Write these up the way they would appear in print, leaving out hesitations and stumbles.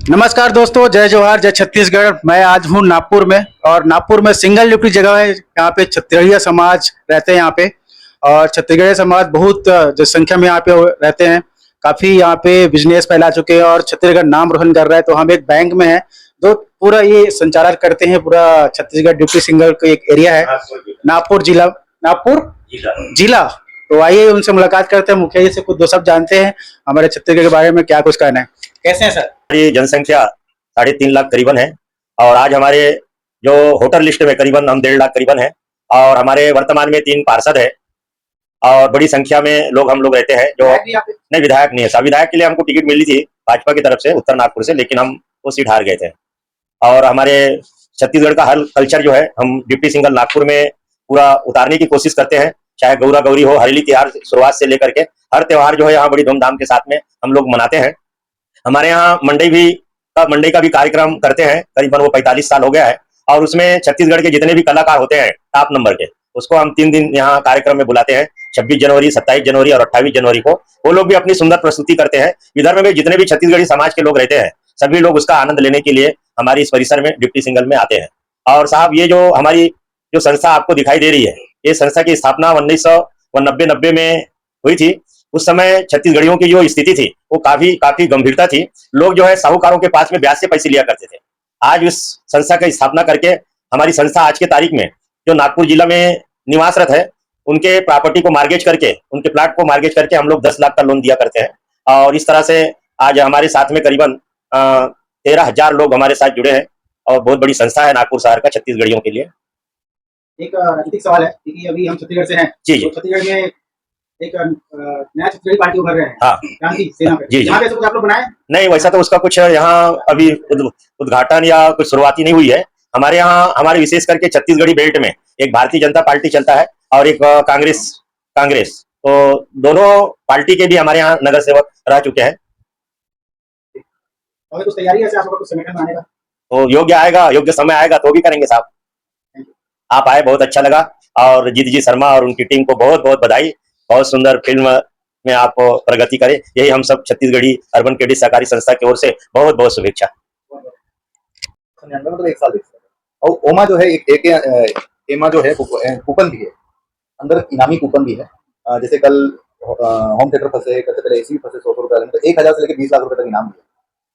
नमस्कार दोस्तों, जय जोहार, जय छत्तीसगढ़। मैं आज हूँ नागपुर में और नागपुर में सिंगल ड्यूटी जगह है। यहाँ पे छत्तीसगढ़िया समाज रहते हैं यहाँ पे। और छत्तीसगढ़िया समाज बहुत जो संख्या में यहाँ पे रहते हैं। काफी यहाँ पे बिजनेस फैला चुके हैं और छत्तीसगढ़ नाम रोशन कर रहा है। तो हम एक बैंक में हैं जो पूरा ये संचालन करते हैं। पूरा छत्तीसगढ़ ड्यूटी सिंगल का एक एरिया है, नागपुर जिला, नागपुर जिला। तो आइए उनसे मुलाकात करते हैं, मुखिया जी से कुछ दो शब्द जानते हैं हमारे छत्तीसगढ़ के बारे में, क्या कुछ कहना है। कैसे हैं सर? हमारी जनसंख्या 3.5 लाख करीबन है और आज हमारे जो वोटर लिस्ट में करीबन हम 1.5 लाख करीबन है और हमारे वर्तमान में 3 पार्षद है और बड़ी संख्या में लोग हम लोग रहते हैं। जो नहीं, विधायक नहीं है साहब। विधायक के लिए हमको टिकट मिली थी भाजपा की तरफ से उत्तर नागपुर से, लेकिन हम वो सीट हार गए थे। और हमारे छत्तीसगढ़ का हर कल्चर जो है हम डिप्टी सिंगल नागपुर में पूरा उतारने की कोशिश करते हैं। चाहे गौरा गौरी हो, हरेली त्योहार शुरुआत से लेकर के हर त्योहार जो है यहाँ बड़ी धूमधाम के साथ में हम लोग मनाते हैं। हमारे यहाँ मंडई का भी कार्यक्रम करते हैं, करीबन वो 45 साल हो गया है। और उसमें छत्तीसगढ़ के जितने भी कलाकार होते हैं टॉप नंबर के, उसको हम 3 दिन यहाँ कार्यक्रम में बुलाते हैं। 26 जनवरी, 27 जनवरी और 28 जनवरी को वो लोग भी अपनी सुंदर प्रस्तुति करते हैं। विदर्भ में जितने भी छत्तीसगढ़ी समाज के लोग रहते हैं, सभी लोग उसका आनंद लेने के लिए हमारी इस परिसर में डिप्टी सिंगल में आते हैं। और साहब, ये जो हमारी जो संस्था आपको दिखाई दे रही है, ये संस्था की स्थापना 1990 में हुई थी। उस समय छत्तीसगढ़ियों की जो स्थिति थी वो काफी गंभीरता थी। लोग जो है साहूकारों के पास में ब्याज से पैसे लिया करते थे। आज उस संस्था की स्थापना करके हमारी संस्था आज के तारीख में जो नागपुर जिला में निवासरत है, उनके प्रॉपर्टी को मार्गेज करके, उनके प्लाट को मार्गेज करके हम लोग 10 लाख का लोन दिया करते हैं। और इस तरह से आज हमारे साथ में करीबन 13,000 लोग हमारे साथ जुड़े हैं और बहुत बड़ी संस्था है नागपुर शहर का छत्तीसगढ़ियों के लिए। एक राजनीतिक सवाल है कि अभी हम छत्तीसगढ़ से हैं। जी जी। तो छत्तीसगढ़ में एक नया छत्तीसगढ़ी पार्टी उभर रहे हैं, हाँ, क्रांति सेना पे। जी जी। यहाँ पे कुछ आप लोग बनाए? नहीं, वैसा तो उसका कुछ यहाँ अभी उद्घाटन या कुछ शुरुआती नहीं हुई है। हमारे यहाँ हमारे विशेष करके छत्तीसगढ़ी बेल्ट में एक भारतीय जनता पार्टी चलता है और एक कांग्रेस। तो दोनों पार्टी के भी हमारे यहाँ नगर सेवक रह चुके हैं। और कुछ तैयारी है आप लोगों को संगठन बनाने का? तो योग्य समय आएगा तो भी करेंगे साहब। आप आए, बहुत अच्छा लगा। और जीत जी शर्मा और उनकी टीम को बहुत बहुत बधाई। बहुत सुंदर फिल्म में आप प्रगति करें, यही हम सब छत्तीसगढ़ी अर्बन क्रेडिट सहकारी संस्था की ओर से बहुत बहुत शुभेच्छा। मतलब 1 साल और ओमा जो है एक एमा जो है कूपन भी है, अंदर इनामी कूपन भी है। जैसे कल होम थिएटर फंसे, कल से पहले एसी फंसे 100 रुपए, मतलब 1000 से लेकर 20 लाख रुपए तक इनाम है।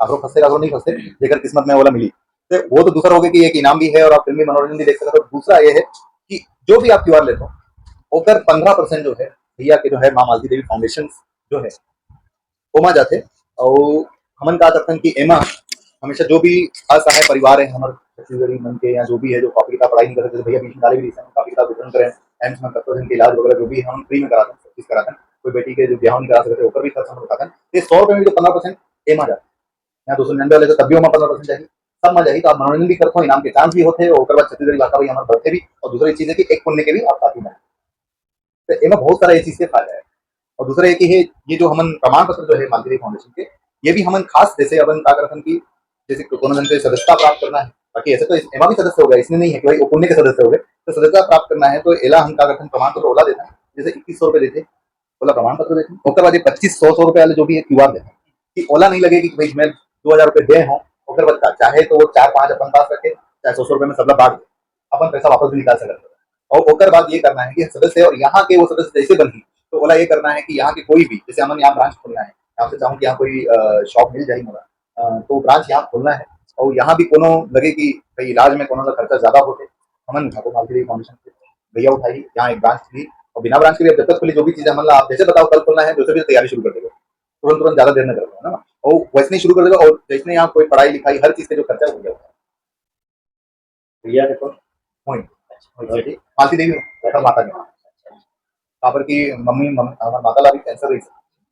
आप लोग फंसे, आप लोग नहीं फंसे, जेकर किस्मत में वाला मिली तो वो तो दूसरा हो गया कि एक इनाम भी है और आप फिल्मी मनोरंजन भी देख सकते हो। दूसरा ये है कि जो भी आप क्यूआर लेते हो ओकर 15% जो है भैया के जो है माँ मालती देवी फाउंडेशन जो है ओमा जाते। और हमन का करते हैं कि एमा हमेशा जो भी असहाय परिवार है हमारे छत्तीसगढ़ी मन के, या जो भी है जो कॉपी किताब पढ़ाई नहीं कर सकते, भैया बीच में डाले भी कॉपी किताब वितरण करें, एम्स में करते हैं इलाज वगैरह जो भी हम फ्री में कराते हैं, सब चीज कराते हैं। कोई बेटी के जो ब्याह नहीं करा सकते ऊपर भी खर्च हम बताते हैं। ये 100 रुपए में जो 15% एमा जाते हैं, 299 वाले तब भी ओमा 15% चाहिए, सब में जाएगी। तो आप मनोरंजन भी करते हो, इनाम के चांस भी होते हैं और बाद छत्तीसगढ़ी भाषा भी हमारे बढ़ते भी। और दूसरी चीज है कि एक पुण्य के भी आप साथी में, तो एमा बहुत सारा ये चीज से फायदा है। और दूसरा एक ही है, ये जो हमन प्रमाण पत्र जो है मालती देवी फाउंडेशन के, ये भी हमन खास जैसे अपन का करते हैं कि जैसे कोनो जन से सदस्यता प्राप्त करना है, बाकी ऐसे तो एमा भी सदस्य हो गया, इसमें नहीं है कि भाई पुण्य के सदस्य हो गए, तो सदस्यता प्राप्त करना है तो एला हम का करते हैं प्रमाण पत्र ओला देते हैं। जैसे 2100 रुपए देते, ओला प्रमाण पत्र देते हैं। उसके बाद 2500 रुपए वाले जो भी है क्यूआर देते हैं कि ओला नहीं लगे कि भाई मैं 2000 रुपए दे हूँ, ओकर बाद चाहे तो वो 4-5 अपन पास रखे, चाहे 100 रुपए में सबला बांट दे, अपन पैसा वापस भी निकाल सकते हैं। और ओकर बाद ये करना है कि सदस्य और यहाँ के वो सदस्य जैसे बनी, तो ओला ये करना है कि यहाँ के कोई भी, जैसे हमने यहाँ ब्रांच खोलना है, यहाँ से चाहूँ कि यहाँ कोई शॉप मिल जाए मोला, तो ब्रांच यहाँ खोलना है। और यहाँ भी कोनो लगे कि भाई इलाज में कोनो का खर्चा ज्यादा होते, हमन ठाकुर मालती देवी फाउंडेशन से भैया उठाई, यहाँ एक ब्रांच खुली। और बिना ब्रांच के लिए जब तक खुली जो भी चीजें मतलब आप जैसे बताओ कल खोलना है, जैसे भी तैयारी शुरू कर देगा, तुरंत ज्यादा देर न करो ना, और वैसे नहीं शुरू कर देगा। और जैसे यहाँ कोई पढ़ाई लिखाई हर चीज के जो खर्चा हो जाएगा भैया देखो मालती देवी माता ने काबर की मम्मी माता ला भी कैंसर रही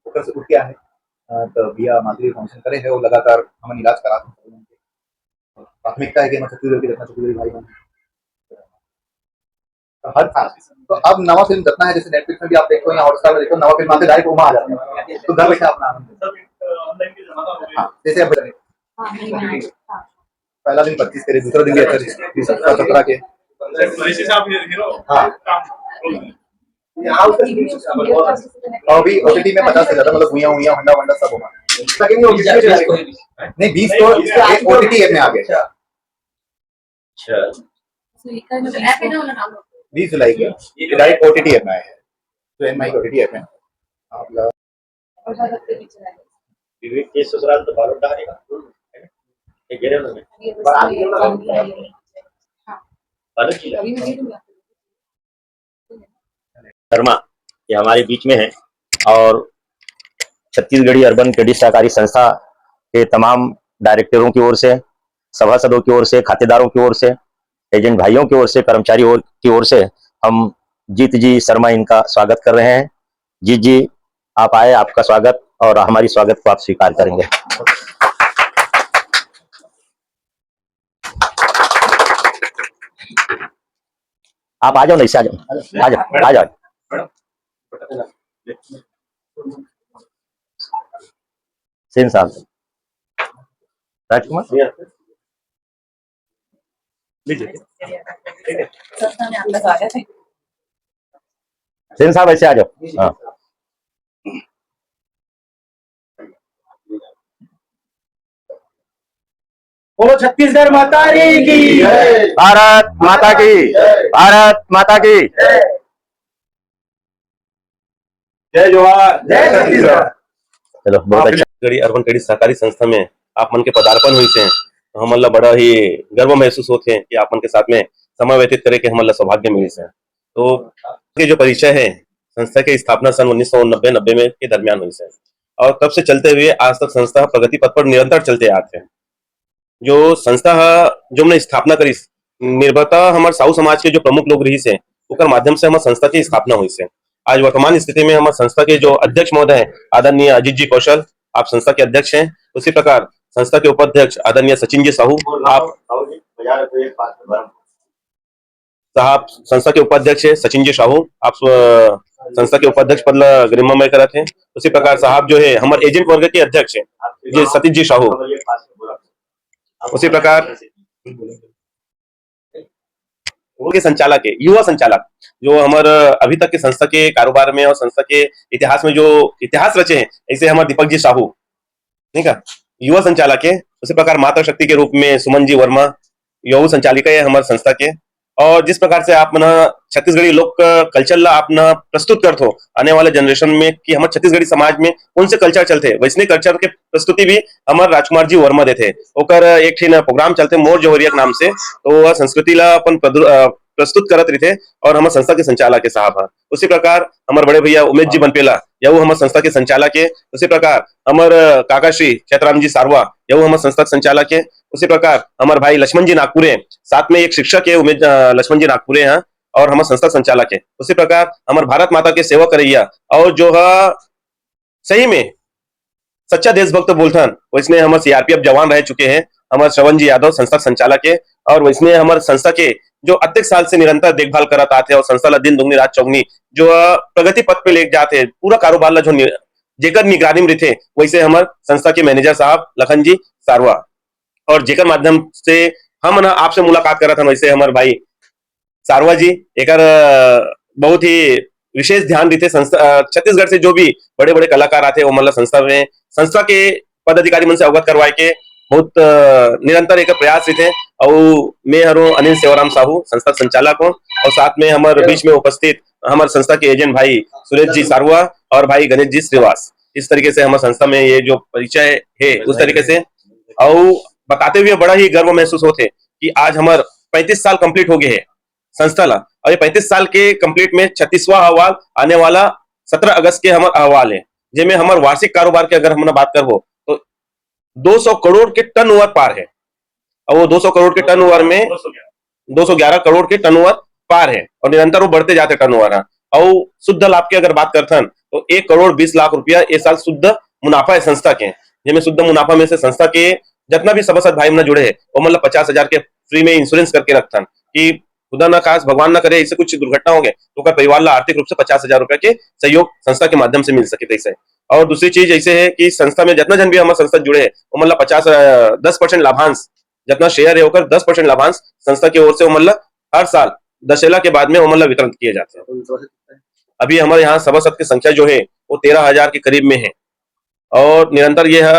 ओकर से उठ के आए, तो भैया मालती देवी फाउंडेशन करे है और लगातार हम इलाज करा हैं। प्राथमिकता है कि हम छत्तीसगढ़ की रखना, छत्तीसगढ़ी भाई बहन तो हर खास। तो अब नवा फिल्म जितना है, जैसे नेटफ्लिक्स में भी आप देखो या हॉटस्टार में देखो, नवा फिल्म आते डायरेक्ट वहाँ आ जाते हैं, तो घर बैठे अपना जैसे अब पहला दिन 25 के, दूसरा दिन भी अच्छा 17 के। हाँ, अभी ओटीटी में 50 से ज्यादा मतलब हुआ वंडा सब होगा। नहीं वो किसी में चलाएगा। नहीं 20 तो इसके ओटीटी ऐप में आ गया। अच्छा 20 जुलाई को ये डायरेक्ट ओटीटी ऐप में आया है, तो एमआई ओटीटी ऐप में आप विवेक के ससुराल तो बालों का है ये गिरे में बालों की शर्मा ये हमारे बीच में है और छत्तीसगढ़ी अर्बन क्रेडिट सहकारी संस्था के तमाम डायरेक्टरों की ओर से, सभासदों की ओर से, खातेदारों की ओर से, एजेंट भाइयों की ओर से, कर्मचारियों की ओर से हम जीत जी शर्मा इनका स्वागत कर रहे हैं। जीत जी आप आए, आपका स्वागत और हमारी स्वागत को आप स्वीकार करेंगे। आप आ जाओ, नहीं से आ जाओ, आ जाओ, आ जाओ। सेन साहब, राजकुमार सेन साहब ऐसे आ जाओ। हाँ बोलो छत्तीसगढ़ माता की, भारत माता की, भारत माता की जय जोहार, जय छत्तीसगढ़। चलो बहुत अच्छा। छत्तीसगढ़ी अर्बन क्रेडिट सहकारी संस्था में आप मन के पदार्पण हुई से तो हम ला बड़ा ही गर्व महसूस होते हैं कि आप मन के साथ में समय व्यतीत करे के हम ला सौभाग्य मिली से। तो के जो परिचय है संस्था की स्थापना सन 1990 में के दरमियान हुई से और तब से चलते हुए आज तक संस्था प्रगति पथ पर निरंतर चलते आते हैं। जो संस्था जो हमने स्थापना करी निर्भरता हमारे साहू समाज के जो प्रमुख लोग रही से ओकर माध्यम से हमारे संस्था की स्थापना हुई से। आज वर्तमान स्थिति में हमारे संस्था के जो अध्यक्ष महोदय हैं आदरणीय अजीत जी कौशल, आप संस्था के अध्यक्ष हैं। उसी प्रकार संस्था के उपाध्यक्ष आदरणीय सचिन जी साहू आप साहब संस्था के उपाध्यक्ष है सचिन जी साहू, आप संस्था के उपाध्यक्ष पद गरिमामय करत हैं। उसी प्रकार साहब जो है हमारे एजेंट वर्ग के अध्यक्ष है जी सतीश जी साहू। उसी प्रकार के संचालक है युवा संचालक जो हमारे अभी तक के संस्था के कारोबार में और संस्था के इतिहास में जो इतिहास रचे हैं ऐसे हमारे दीपक जी साहू ठीक है युवा संचालक है। उसी प्रकार माता शक्ति के रूप में सुमन जी वर्मा युवा संचालिका है हमारे संस्था के। और जिस प्रकार से आप ना छत्तीसगढ़ी लोक कल्चर ला आप ना प्रस्तुत करते हो आने वाले जनरेशन में कि हमारे छत्तीसगढ़ी समाज में कौन से कल्चर चलते वैसने कल्चर के प्रस्तुति भी हमारे राजकुमार जी वर्मा देते ओकर एक ठिन प्रोग्राम चलते मोर जोहरिया के नाम से। तो वह संस्कृति ला अपन प्रस्तुत करत रहे थे और हमारे संस्था के संचालक के साहब है। उसी प्रकार हमारे बड़े भैया उमेश जी बनपेला यह हमारे संस्था के संचालक है। उसी प्रकार हमारे काका श्री क्षेत्राम जी सारवा यह हमारे संस्था के संचालक है। उसी प्रकार हमारे भाई लक्ष्मण जी नागपुरे साथ में एक शिक्षक है उमेश लक्ष्मण जी नागपुरे हैं और हमारे संस्था संचालक है। उसी प्रकार हमारे भारत माता के सेवा करैया और जो है सही में सच्चा देशभक्त बोलथन वैसने हमारे सीआरपीएफ जवान रह चुके हैं हमारे श्रवण जी यादव संस्था संचालक है। और वैसने हमारे संस्था के जो अत्यधिक साल से निरंतर देखभाल करत आते हैं और संस्था ला दिन दुगनी रात चौगनी जो प्रगति पथ पे लेके जाते हैं पूरा कारोबार ला जो जेकर निगरानी में रहते वैसे हमारे संस्था के मैनेजर साहब लखन जी सारवा और जेकर माध्यम से हम ना आपसे मुलाकात करा था वैसे हमारे भाई सारवा जी एक बहुत ही विशेष ध्यान देते संस्था छत्तीसगढ़ से जो भी बड़े बड़े कलाकार आते हैं वो मतलब संस्था में संस्था के पदाधिकारी मन से अवगत करवाए के बहुत निरंतर एक प्रयास रहते। और मैं हूँ अनिल सेवाराम साहू संस्था संचालक हूँ और साथ में हमारे बीच में उपस्थित हमारे संस्था के एजेंट भाई सुरेश जी सारवा और भाई गणेश जी श्रीवास। इस तरीके से हमारे संस्था में ये जो परिचय है उस तरीके से और बताते हुए बड़ा ही गर्व महसूस होते कि आज हमारे 35 साल कंप्लीट हो गए हैं संस्था ला और ये 35 साल के कंप्लीट में 36वां अहवाल आने वाला 17 अगस्त के हमारे अहवाल है जिसमें हमारे वार्षिक कारोबार की अगर हम बात करबो तो 200 करोड़ के टर्न ओवर पार है और वो 200 करोड़ के टर्न ओवर में 211 करोड़ के टर्न ओवर पार है और निरंतर वो बढ़ते जाते टर्न ओवर है। और शुद्ध लाभ की अगर बात करते हैं तो 1 करोड़ 20 लाख रुपया इस साल शुद्ध मुनाफा है संस्था के जिसमें शुद्ध मुनाफा में से संस्था के जितना भी सभासद भाई जुड़े हैं वो मतलब 50,000 के फ्री में इंश्योरेंस करके रखता कि खुदा ना खास भगवान ना करे इससे कुछ दुर्घटना हो गए तो परिवार ला आर्थिक रूप से 50,000 रुपए के सहयोग संस्था के माध्यम से मिल सके ऐसे। और दूसरी चीज ऐसे है कि संस्था में जितना जन भी हमारे संस्था जुड़े है वो मतलब 10% लाभांश जितना शेयर है होकर 10% लाभांश संस्था की ओर से मतलब हर साल दशहरा के बाद में वो मतलब वितरण किए जाते हैं। अभी हमारे यहाँ सभासद की संख्या जो है वो 13,000 के करीब में है और निरंतर यह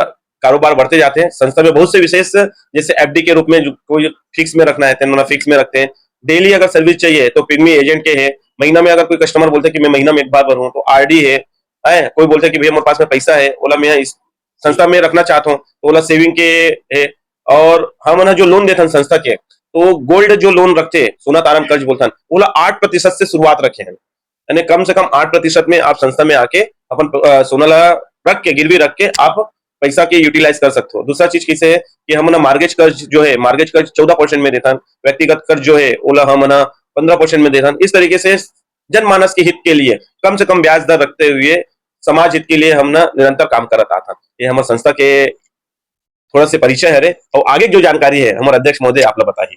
कारोबार बढ़ते जाते हैं। संस्था में बहुत से विशेष जैसे एफडी के रूप में जो कोई फिक्स में रखना है तो फिक्स में रखते हैं। डेली अगर सर्विस चाहिए तो पिग्मी एजेंट के है। महीना में अगर कोई कस्टमर बोलते हैं कि मैं महीना में एक बार भरूं तो आरडी है। कोई बोलते हैं कि भैया मेरे पास में पैसा है, बोला मैं इस संस्था में रखना चाहता हूँ तो बोला सेविंग के है। और हम ना जो लोन देते हैं संस्था के, तो गोल्ड जो लोन रखते हैं सोना तारम कर्ज बोलता है, बोला 8% से शुरुआत रखे हैं। यानी कम से कम 8% में आप संस्था में आके अपन सोना रख के गिरवी रख के आप पैसा के यूटिलाइज कर सकते हो। दूसरा चीज किसे है कि हम ना मार्गेज कर्ज जो है, मार्गेज कर्ज 14% में देता है। व्यक्तिगत कर्ज जो है ओला हम ना 15% में देता है। इस तरीके से जनमानस के हित के लिए कम से कम ब्याज दर रखते हुए समाज हित के लिए हम ना निरंतर काम करत आता। ये हमारे संस्था के थोड़ा से परिचय है रे। और आगे जो जानकारी है हमारे अध्यक्ष महोदय आप लोग बताइए।